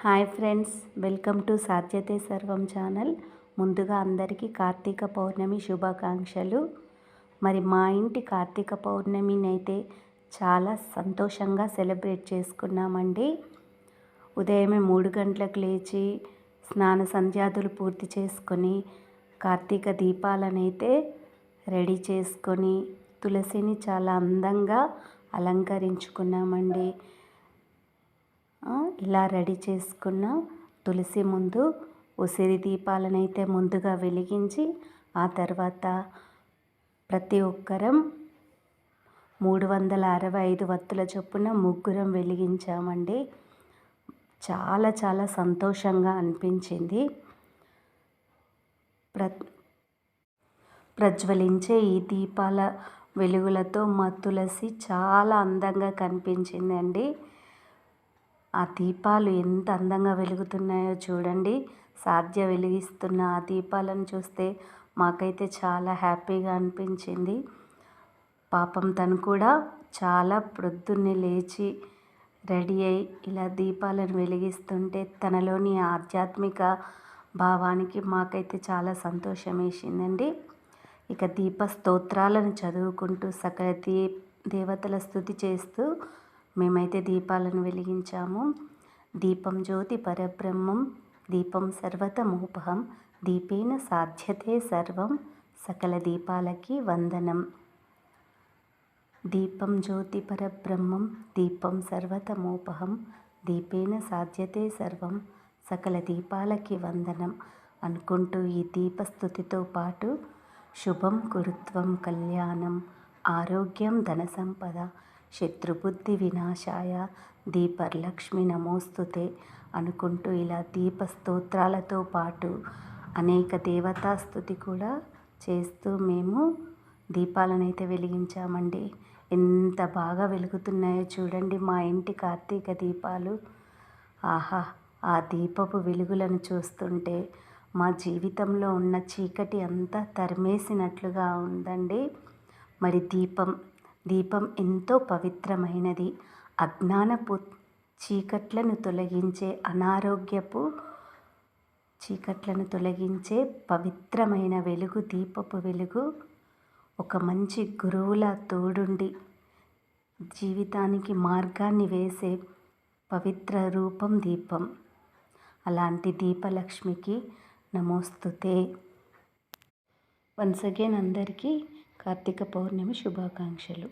Hi friends, welcome to సాధ్యతే సర్వం channel. ముందుగా అందరికీ కార్తీక పౌర్ణమి శుభాకాంక్షలు. మరి మా ఇంటి కార్తీక పౌర్ణమిని అయితే చాలా సంతోషంగా సెలబ్రేట్ చేసుకున్నామండి. ఉదయమే 3 గంటలకు లేచి స్నాన సంధ్యాదులు పూర్తి చేసుకొని కార్తీక దీపాలనైతే రెడీ చేసుకొని తులసిని చాలా అందంగా అలంకరించుకున్నామండి. ఇలా రెడీ చేసుకున్న తులసి ముందు ఉసిరి దీపాలనైతే ముందుగా వెలిగించి ఆ తర్వాత ప్రతి ఒక్కరం 365 వత్తుల చొప్పున ముగ్గురం వెలిగించామండి. చాలా చాలా సంతోషంగా అనిపించింది. ప్రజ్వలించే ఈ దీపాల వెలుగులతో మా తులసి చాలా అందంగా కనిపించిందండి. ఆ దీపాలు ఎంత అందంగా వెలుగుతున్నాయో చూడండి. సాధ్య వెలిగిస్తున్న ఆ దీపాలను చూస్తే మాకైతే చాలా హ్యాపీగా అనిపించింది. పాపం తను కూడా చాలా ప్రొద్దున్నే లేచి రెడీ అయి ఇలా దీపాలను వెలిగిస్తుంటే తనలోని ఆధ్యాత్మిక భావానికి మాకైతే చాలా సంతోషం వేసిందండి. ఇక దీప స్తోత్రాలను చదువుకుంటూ సకల దేవతల స్తుతి చేస్తూ మేమైతే దీపాలను వెలిగించాము. దీపం జ్యోతి పరబ్రహ్మం, దీపం సర్వతమోపహం, దీపేన సాధ్యతే సర్వం, సకల దీపాలకి వందనం. దీపం జ్యోతి పరబ్రహ్మం, దీపం సర్వతమోపహం, దీపేన సాధ్యతే సర్వం, సకల దీపాలకి వందనం అనుకుంటూ ఈ దీపస్థుతితో పాటు శుభం కురుత్వం కళ్యాణం, ఆరోగ్యం ధన సంపద, శత్రుబుద్ధి వినాశాయ, దీపర్లక్ష్మి నమోస్తుతే అనుకుంటూ ఇలా దీప స్తోత్రాలతో పాటు అనేక దేవతా స్తుతి కూడా చేస్తూ మేము దీపాలనైతే వెలిగించామండి. ఎంత బాగా వెలుగుతున్నాయో చూడండి మా ఇంటి కార్తీక దీపాలు. ఆహా, ఆ దీపపు వెలుగులను చూస్తుంటే మా జీవితంలో ఉన్న చీకటి అంతా తరిమేసినట్లుగా ఉందండి. మరి దీపం ఎంతో పవిత్రమైనది. అజ్ఞానపు చీకట్లను తొలగించే, అనారోగ్యపు చీకట్లను తొలగించే పవిత్రమైన వెలుగు దీపపు వెలుగు. ఒక మంచి గురువుల తోడుండి జీవితానికి మార్గాన్ని వేసే పవిత్ర రూపం దీపం. అలాంటి దీపలక్ష్మికి నమోస్తుతే. వన్స్ అగైన్ అందరికీ కార్తీక పౌర్ణమి శుభాకాంక్షలు.